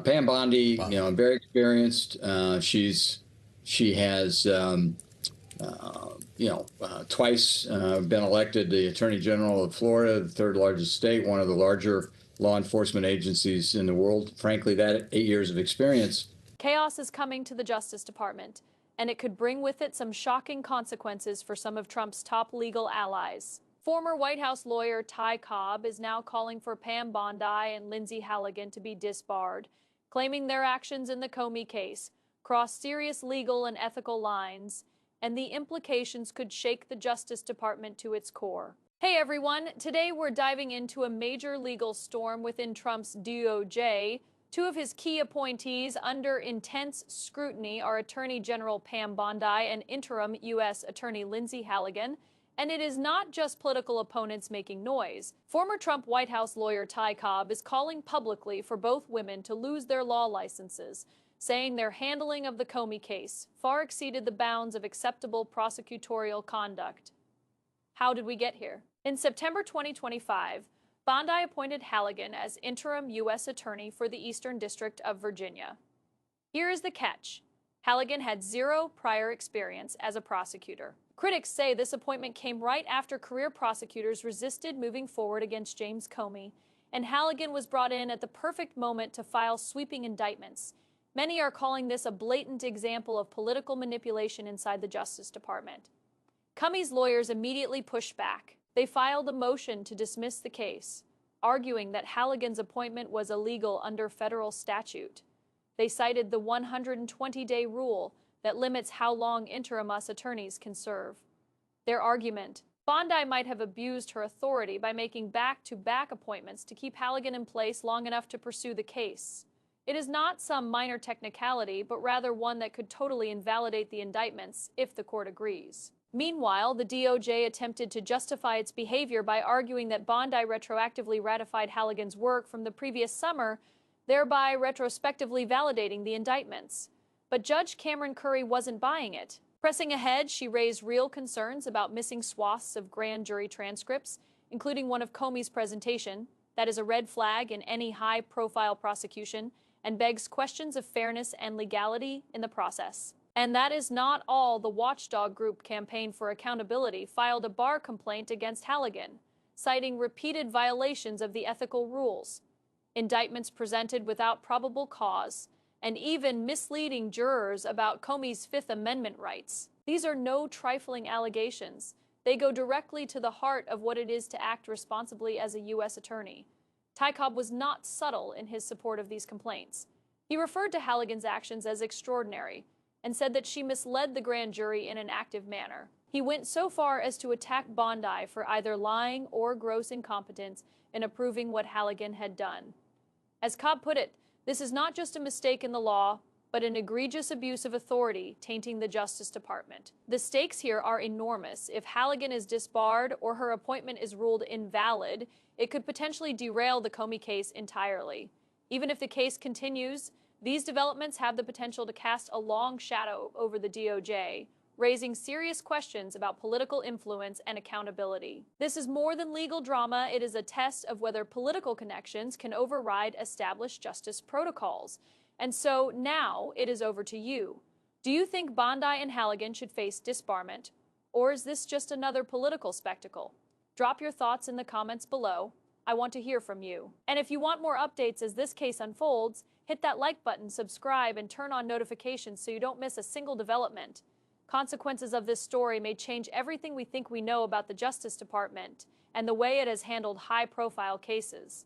Pam Bondi, Wow. very experienced. She has, twice been elected the Attorney General of Florida, the third largest state, one of the larger law enforcement agencies in the world. Frankly, that 8 years of experience. Chaos is coming to the Justice Department, and it could bring with it some shocking consequences for some of Trump's top legal allies. Former White House lawyer Ty Cobb is now calling for Pam Bondi and Lindsey Halligan to be disbarred, claiming their actions in the Comey case cross serious legal and ethical lines, and the implications could shake the Justice Department to its core. Hey everyone, today we're diving into a major legal storm within Trump's DOJ. Two of his key appointees under intense scrutiny are Attorney General Pam Bondi and interim U.S. Attorney Lindsey Halligan. And it is not just political opponents making noise. Former Trump White House lawyer Ty Cobb is calling publicly for both women to lose their law licenses, saying their handling of the Comey case far exceeded the bounds of acceptable prosecutorial conduct. How did we get here? In September 2025, Bondi appointed Halligan as interim U.S. Attorney for the Eastern District of Virginia. Here is the catch. Halligan had zero prior experience as a prosecutor. Critics say this appointment came right after career prosecutors resisted moving forward against James Comey, and Halligan was brought in at the perfect moment to file sweeping indictments. Many are calling this a blatant example of political manipulation inside the Justice Department. Comey's lawyers immediately pushed back. They filed a motion to dismiss the case, arguing that Halligan's appointment was illegal under federal statute. They cited the 120-day rule that limits how long interim U.S. attorneys can serve. Their argument: Bondi might have abused her authority by making back-to-back appointments to keep Halligan in place long enough to pursue the case. It is not some minor technicality, but rather one that could totally invalidate the indictments if the court agrees. Meanwhile, the DOJ attempted to justify its behavior by arguing that Bondi retroactively ratified Halligan's work from the previous summer, thereby retrospectively validating the indictments. But Judge Cameron Curry wasn't buying it. Pressing ahead, she raised real concerns about missing swaths of grand jury transcripts, including one of Comey's presentation. That is a red flag in any high-profile prosecution and begs questions of fairness and legality in the process. And that is not all. The watchdog group Campaign for Accountability filed a bar complaint against Halligan, citing repeated violations of the ethical rules, indictments presented without probable cause, and even misleading jurors about Comey's Fifth Amendment rights. These are no trifling allegations. They go directly to the heart of what it is to act responsibly as a U.S. attorney. Ty Cobb was not subtle in his support of these complaints. He referred to Halligan's actions as extraordinary and said that she misled the grand jury in an active manner. He went so far as to attack Bondi for either lying or gross incompetence in approving what Halligan had done. As Cobb put it, this is not just a mistake in the law, but an egregious abuse of authority tainting the Justice Department. The stakes here are enormous. If Halligan is disbarred or her appointment is ruled invalid, it could potentially derail the Comey case entirely. Even if the case continues, these developments have the potential to cast a long shadow over the DOJ, raising serious questions about political influence and accountability. This is more than legal drama. It is a test of whether political connections can override established justice protocols. And so now it is over to you. Do you think Bondi and Halligan should face disbarment, or is this just another political spectacle? Drop your thoughts in the comments below. I want to hear from you. And if you want more updates as this case unfolds, hit that like button, subscribe, and turn on notifications so you don't miss a single development. Consequences of this story may change everything we think we know about the Justice Department and the way it has handled high-profile cases.